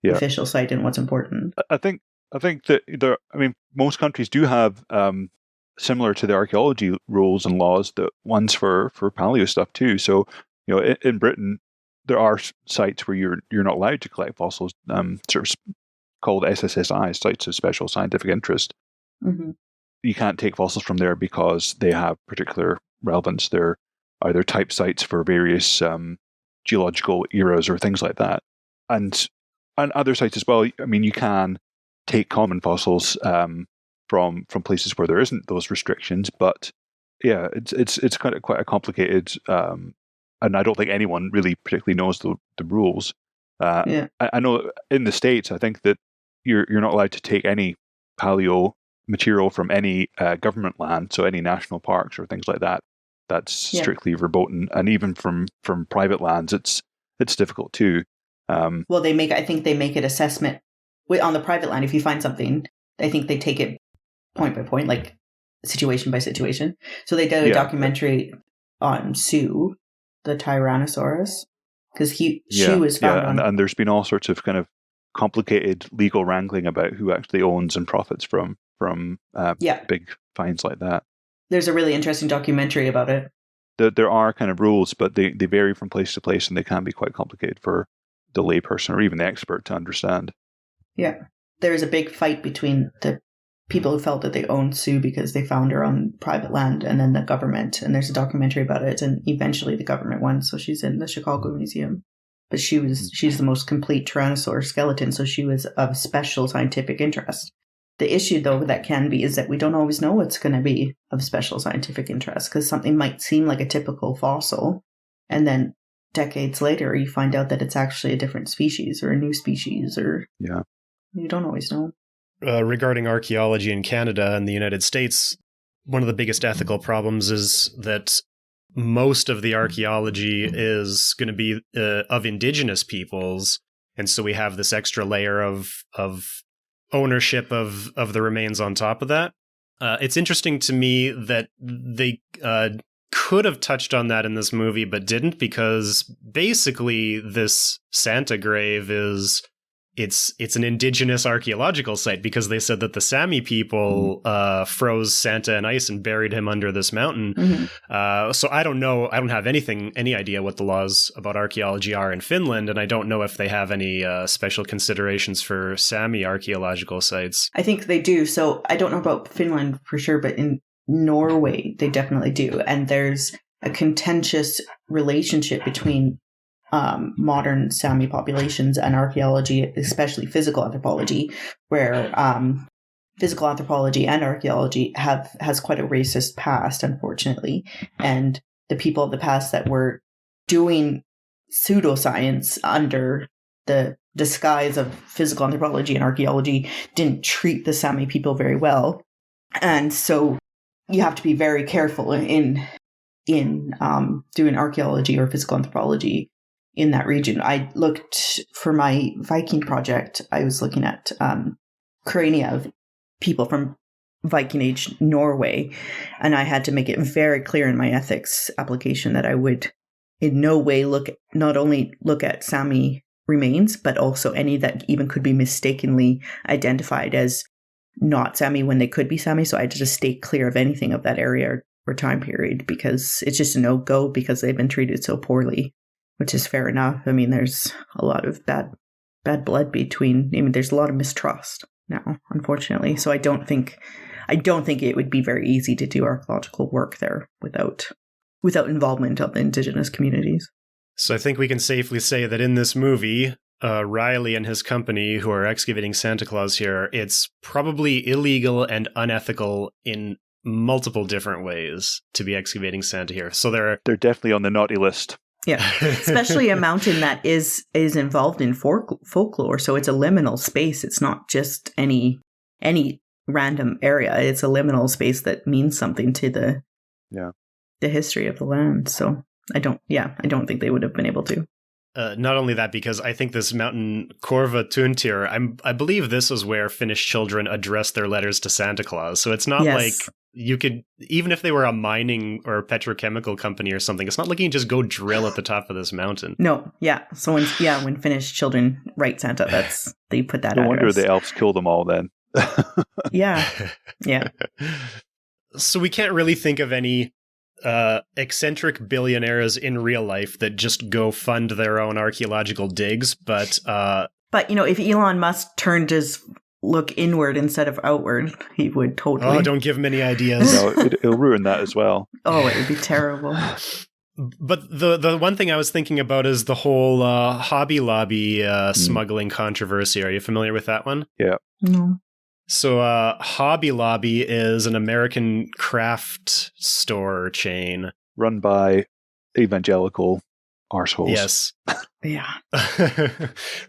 S2: official site and what's important.
S3: I think that most countries do have similar to the archaeology rules and laws, the ones for paleo stuff too. So in Britain, there are sites where you're not allowed to collect fossils, sort of called SSSI, sites of special scientific interest.
S2: Mm-hmm.
S3: You can't take fossils from there because they have particular relevance. They're either type sites for various geological eras or things like that, and other sites as well. I mean, you can take common fossils from places where there isn't those restrictions, but yeah, it's kind of quite a complicated. And I don't think anyone really particularly knows the rules. I know in the States, I think that you're not allowed to take any paleo material from any government land, so any national parks or things like that. That's strictly verboten, and even from private lands, it's difficult too.
S2: Well, I think they make it assessment on the private land. If you find something, I think they take it point by point, like situation by situation. So they did a documentary on Sue, the Tyrannosaurus, because she was found
S3: and there's been all sorts of kind of complicated legal wrangling about who actually owns and profits from big finds like that.
S2: There's a really interesting documentary about it.
S3: There are kind of rules, but they vary from place to place, and they can be quite complicated for the layperson or even the expert to understand.
S2: Yeah, there is a big fight between the people who felt that they owned Sue because they found her on private land, and then the government. And there's a documentary about it, and eventually the government won, so she's in the Chicago Museum. But she's the most complete Tyrannosaur skeleton, so she was of special scientific interest. The issue, though, that can be is that we don't always know what's going to be of special scientific interest, because something might seem like a typical fossil, and then decades later you find out that it's actually a different species or a new species, or you don't always know.
S1: Regarding archaeology in Canada and the United States, one of the biggest ethical problems is that most of the archaeology is going to be of indigenous peoples, and so we have this extra layer of ownership of the remains on top of that. It's interesting to me that they could have touched on that in this movie, but didn't, because basically this Santa grave it's an indigenous archaeological site, because they said that the Sami people froze Santa in ice and buried him under this mountain. Mm-hmm. So I don't know. I don't have any idea what the laws about archaeology are in Finland, and I don't know if they have any special considerations for Sami archaeological sites.
S2: I think they do. So I don't know about Finland for sure, but in Norway, they definitely do. And there's a contentious relationship between modern Sami populations and archaeology, especially physical anthropology, where physical anthropology and archaeology has quite a racist past, unfortunately. And the people of the past that were doing pseudoscience under the disguise of physical anthropology and archaeology didn't treat the Sami people very well. And so you have to be very careful in doing archaeology or physical anthropology in that region. I looked for my Viking project. I was looking at crania of people from Viking Age Norway, and I had to make it very clear in my ethics application that I would in no way not only look at Sami remains, but also any that even could be mistakenly identified as not Sami when they could be Sami. So I had to just stay clear of anything of that area or time period, because it's just a no-go because they've been treated so poorly, which is fair enough. I mean, there's a lot of bad blood there's a lot of mistrust now, unfortunately. So I don't think it would be very easy to do archaeological work there without involvement of the indigenous communities.
S1: So I think we can safely say that in this movie, Riley and his company, who are excavating Santa Claus here, it's probably illegal and unethical in multiple different ways to be excavating Santa here. So they're
S3: definitely on the naughty list.
S2: Yeah, especially a mountain that is involved in folklore. So it's a liminal space. It's not just any random area. It's a liminal space that means something to the history of the land. So I don't think they would have been able to.
S1: Not only that, because I think this mountain, Korva Tuntir, I believe this is where Finnish children address their letters to Santa Claus. So it's not like you could, even if they were a mining or petrochemical company or something, it's not like you can just go drill at the top of this mountain.
S2: No, yeah. So when Finnish children write Santa, they put that.
S3: No wonder the elves kill them all then.
S2: Yeah.
S1: So we can't really think of any eccentric billionaires in real life that just go fund their own archaeological digs, but
S2: if Elon Musk turned his look inward instead of outward, he would totally.
S1: Oh, don't give him any ideas.
S3: No, it'll ruin that as well.
S2: Oh, it would be terrible.
S1: But the one thing I was thinking about is the whole Hobby Lobby smuggling controversy. Are you familiar with that one?
S3: Yeah.
S2: No.
S1: So Hobby Lobby is an American craft store chain.
S3: Run by evangelical arseholes.
S1: Yes.
S2: Yeah.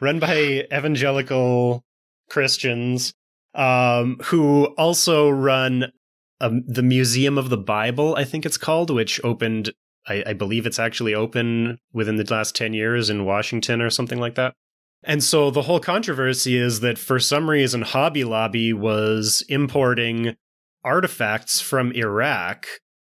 S1: Run by evangelical Christians who also run the Museum of the Bible, I think it's called, which opened, I believe it's actually open within the last 10 years in Washington or something like that. And so the whole controversy is that for some reason Hobby Lobby was importing artifacts from Iraq,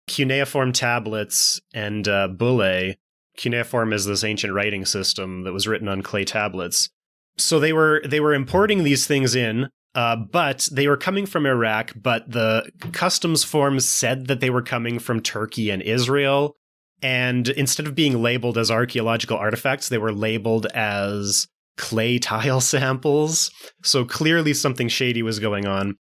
S1: cuneiform tablets and bullae. Cuneiform is this ancient writing system that was written on clay tablets. So they were importing these things in, but they were coming from Iraq, but the customs forms said that they were coming from Turkey and Israel. And instead of being labeled as archaeological artifacts, they were labeled as clay tile samples. So clearly something shady was going on.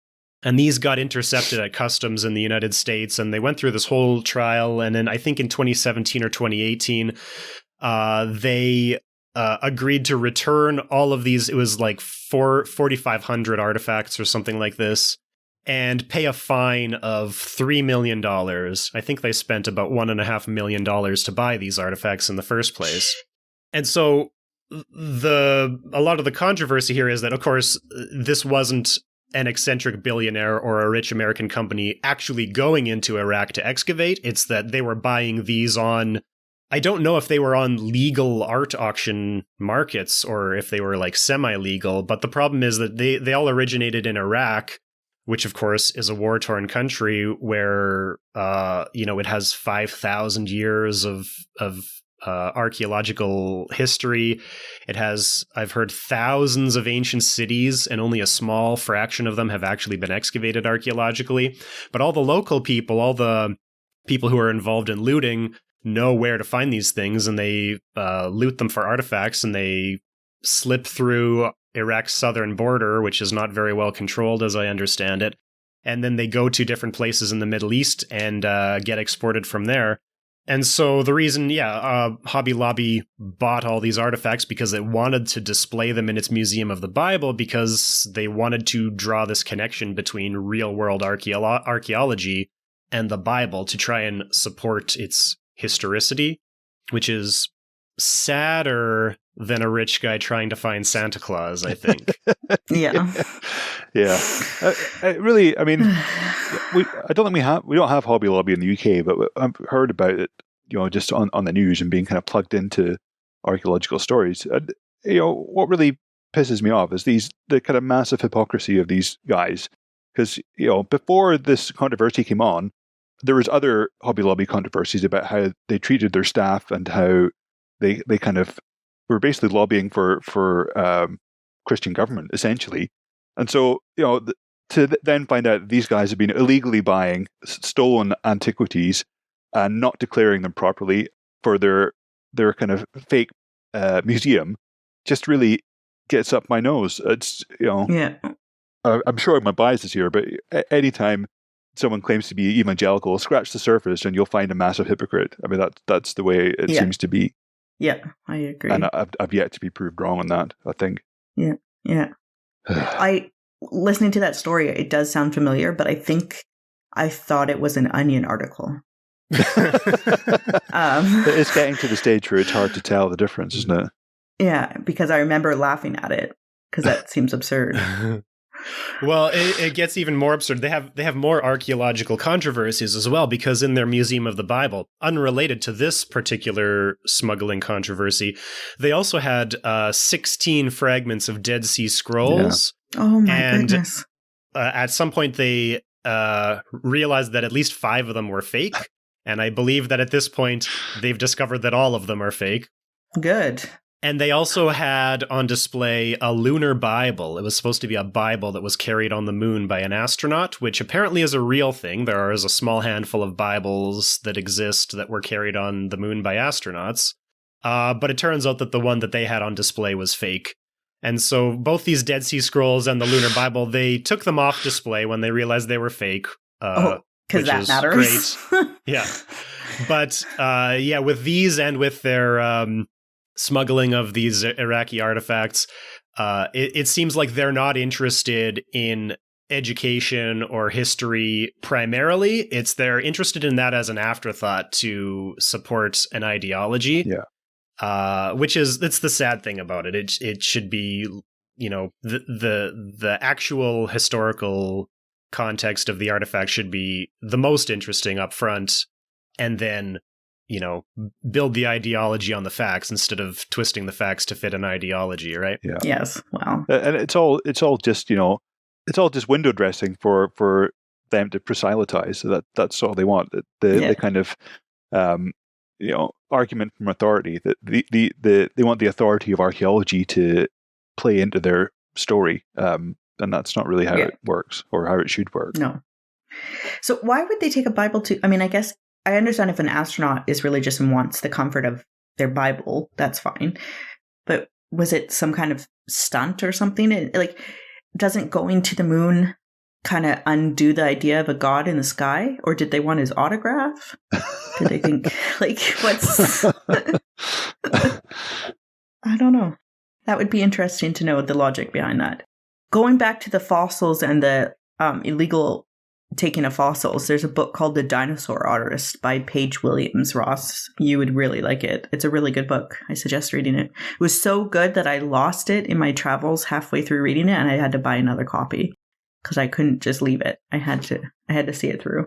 S1: And these got intercepted at customs in the United States, and they went through this whole trial. And then I think in 2017 or 2018, they agreed to return all of these. It was like 4,500 artifacts or something like this, and pay a fine of $3 million. I think they spent about $1.5 million to buy these artifacts in the first place. And so a lot of the controversy here is that, of course, this wasn't an eccentric billionaire or a rich American company actually going into Iraq to excavate. It's that they were buying these on, I don't know if they were on legal art auction markets or if they were like semi-legal, but the problem is that they all originated in Iraq, which of course is a war-torn country where, it has 5,000 years of archaeological history. It has, I've heard, thousands of ancient cities, and only a small fraction of them have actually been excavated archaeologically. But all the local people, all the people who are involved in looting, know where to find these things, and they loot them for artifacts, and they slip through Iraq's southern border, which is not very well controlled, as I understand it. And then they go to different places in the Middle East and get exported from there. And so the reason, Hobby Lobby bought all these artifacts because it wanted to display them in its Museum of the Bible because they wanted to draw this connection between real-world archaeology and the Bible to try and support its historicity, which is sadder than a rich guy trying to find Santa Claus, I think.
S2: Yeah.
S3: Yeah. I mean, I don't think we don't have Hobby Lobby in the UK, but I've heard about it, just on the news and being kind of plugged into archaeological stories. And, what really pisses me off is the kind of massive hypocrisy of these guys. Because, before this controversy came on, there was other Hobby Lobby controversies about how they treated their staff and how they kind of were basically lobbying for Christian government, essentially. And so, to then find out these guys have been illegally buying stolen antiquities and not declaring them properly for their kind of fake museum just really gets up my nose. It's,
S2: Yeah.
S3: I'm sure my bias is here, but anytime someone claims to be evangelical, scratch the surface and you'll find a massive hypocrite. I mean, that's the way it seems to be.
S2: Yeah, I agree.
S3: And I've yet to be proved wrong on that, I think.
S2: Yeah. Listening to that story, it does sound familiar, but I think I thought it was an Onion article.
S3: It's getting to the stage where it's hard to tell the difference, isn't it?
S2: Yeah, because I remember laughing at it, because that seems absurd.
S1: Well, it gets even more absurd. They have more archaeological controversies as well, because in their Museum of the Bible, unrelated to this particular smuggling controversy, they also had 16 fragments of Dead Sea Scrolls.
S2: Yeah. Oh my goodness.
S1: At some point, they realized that at least 5 of them were fake, and I believe that at this point, they've discovered that all of them are fake.
S2: Good.
S1: And they also had on display a lunar Bible. It was supposed to be a Bible that was carried on the moon by an astronaut, which apparently is a real thing. There is a small handful of Bibles that exist that were carried on the moon by astronauts. But it turns out that the one that they had on display was fake. And so both these Dead Sea Scrolls and the lunar Bible, they took them off display when they realized they were fake.
S2: Because that matters.
S1: Great. Yeah. But with these and with their smuggling of these Iraqi artifacts, it seems like they're not interested in education or history primarily. They're interested in that as an afterthought to support an ideology.
S3: Yeah.
S1: It's the sad thing about it. It should be, the actual historical context of the artifact should be the most interesting up front, and then build the ideology on the facts instead of twisting the facts to fit an ideology, right?
S3: Yeah.
S2: Yes. Wow.
S3: And it's all just it's all just window dressing for them to proselytize. So that's all they want. The kind of argument from authority that they want the authority of archaeology to play into their story, and that's not really how it works or how it should work.
S2: No. So why would they take a Bible to? I mean, I guess I understand if an astronaut is religious and wants the comfort of their Bible, that's fine. But was it some kind of stunt or something? Doesn't going to the moon kind of undo the idea of a god in the sky? Or did they want his autograph? Did they think, what's... I don't know. That would be interesting to know the logic behind that. Going back to the fossils and the illegal taking of fossils, there's a book called The Dinosaur Artist by Paige Williams. Ross, you would really like it. It's a really good book. I suggest reading it. It was so good that I lost it in my travels halfway through reading it, and I had to buy another copy because I couldn't just leave it. I had to see it through.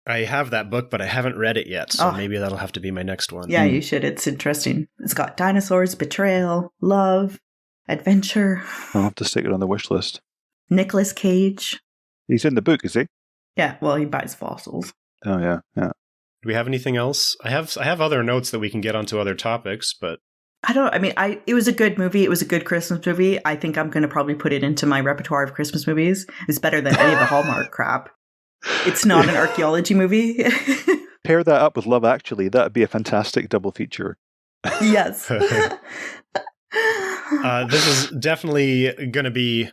S1: I have that book, but I haven't read it yet, so maybe that'll have to be my next one.
S2: Yeah, you should. It's interesting. It's got dinosaurs, betrayal, love, adventure.
S3: I'll have to stick it on the wish list.
S2: Nicolas Cage.
S3: He's in the book, is he?
S2: Yeah, well, he buys fossils.
S3: Oh, yeah.
S1: Do we have anything else? I have other notes that we can get onto other topics, but...
S2: it was a good movie. It was a good Christmas movie. I think I'm going to probably put it into my repertoire of Christmas movies. It's better than any of the Hallmark crap. It's not an archaeology movie.
S3: Pair that up with Love Actually. That would be a fantastic double feature.
S2: Yes.
S1: This is definitely going to be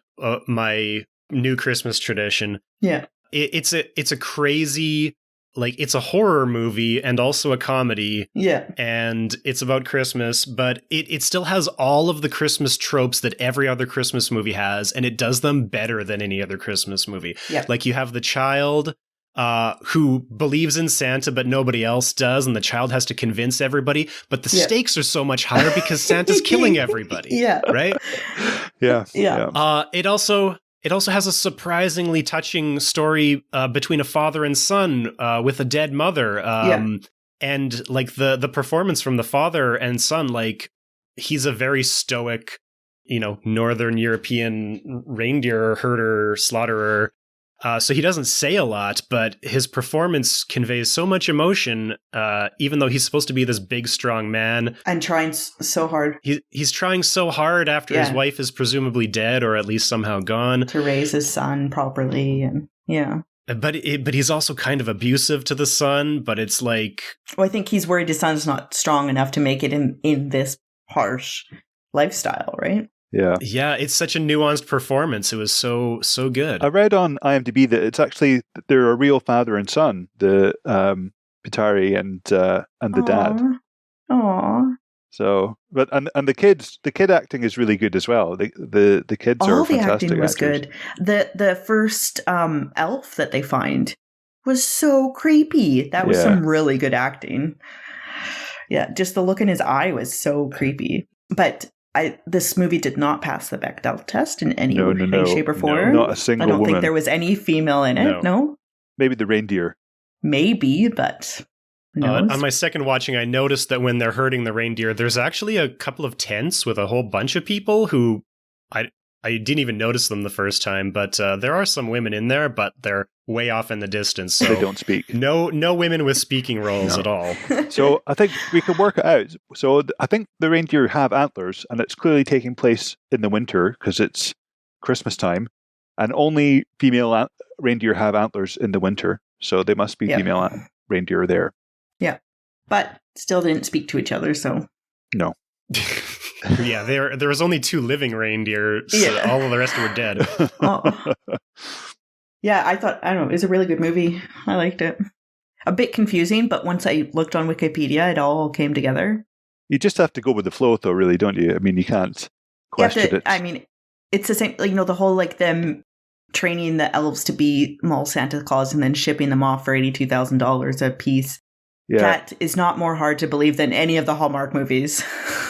S1: my new Christmas tradition.
S2: Yeah.
S1: It's a crazy like, it's a horror movie and also a comedy.
S2: Yeah.
S1: And it's about Christmas, but it still has all of the Christmas tropes that every other Christmas movie has, and it does them better than any other Christmas movie.
S2: Yeah.
S1: Like, you have the child who believes in Santa, but nobody else does, and the child has to convince everybody. But the stakes are so much higher because Santa's killing everybody.
S2: Yeah.
S1: Right?
S3: Yeah.
S1: It also has a surprisingly touching story between a father and son with a dead mother. And like the performance from the father and son, like, he's a very stoic, Northern European reindeer herder, slaughterer. So he doesn't say a lot, but his performance conveys so much emotion, even though he's supposed to be this big, strong man.
S2: And trying so hard.
S1: He's trying so hard after his wife is presumably dead, or at least somehow gone.
S2: To raise his son properly, and
S1: But he's also kind of abusive to the son, but it's like...
S2: Well, I think he's worried his son's not strong enough to make it in this harsh lifestyle, right?
S3: Yeah.
S1: Yeah, it's such a nuanced performance. It was so good.
S3: I read on IMDb that it's actually, they're a real father and son, the Pitari and the dad.
S2: Aww.
S3: So, but and the kid acting is really good as well. The kids are fantastic. All the acting was
S2: good. The first elf that they find was so creepy. That was some really good acting. Yeah, just the look in his eye was so creepy. But this movie did not pass the Bechdel test in any way, shape, or form.
S3: No, not a single
S2: woman. I don't think
S3: woman.
S2: there was any female in it. No?
S3: Maybe the reindeer.
S2: Maybe, but who knows?
S1: On my second watching, I noticed that when they're herding the reindeer, there's actually a couple of tents with a whole bunch of people who I didn't even notice them the first time, but there are some women in there, but they're way off in the distance. So
S3: they don't speak.
S1: No women with speaking roles at all.
S3: So I think we can work it out. So I think the reindeer have antlers, and it's clearly taking place in the winter because it's Christmas time, and only female reindeer have antlers in the winter. So they must be female reindeer there.
S2: Yeah, but still didn't speak to each other, so...
S3: No.
S1: Yeah, there was only 2 living reindeer, so all of the rest were dead.
S2: Yeah, I don't know, it was a really good movie. I liked it. A bit confusing, but once I looked on Wikipedia, it all came together.
S3: You just have to go with the flow, though, really, don't you? I mean, you can't question it.
S2: I mean, it's the same, the whole, them training the elves to be mall Santa Claus and then shipping them off for $82,000 a piece. Yeah. That is not more hard to believe than any of the Hallmark movies.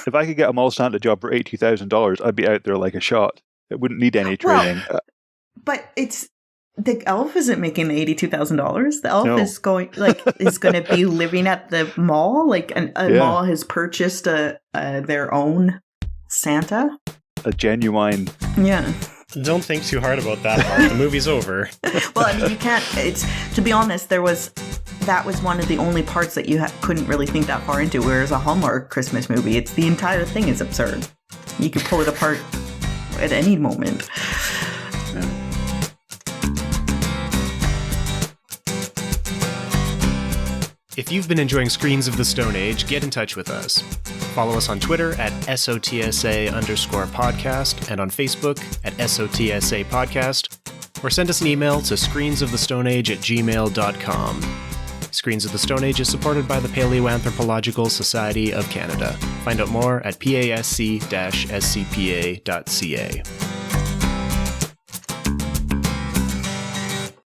S3: If I could get a mall Santa job for $82,000, I'd be out there like a shot. It wouldn't need any training.
S2: But the elf isn't making the $82,000. The elf is going to be living at the mall. Like a mall has purchased their own Santa.
S3: A genuine.
S2: Yeah.
S1: Don't think too hard about that part. The movie's over.
S2: Well, I mean, you can't. To be honest, that was one of the only parts that you couldn't really think that far into. Whereas a Hallmark Christmas movie, the entire thing is absurd. You could pull it apart at any moment.
S1: If you've been enjoying Screens of the Stone Age, get in touch with us. Follow us on Twitter at SOTSA_podcast and on Facebook at SOTSA podcast, or send us an email to screensofthestoneage@gmail.com. Screens of the Stone Age is supported by the Paleoanthropological Society of Canada. Find out more at pasc-scpa.ca.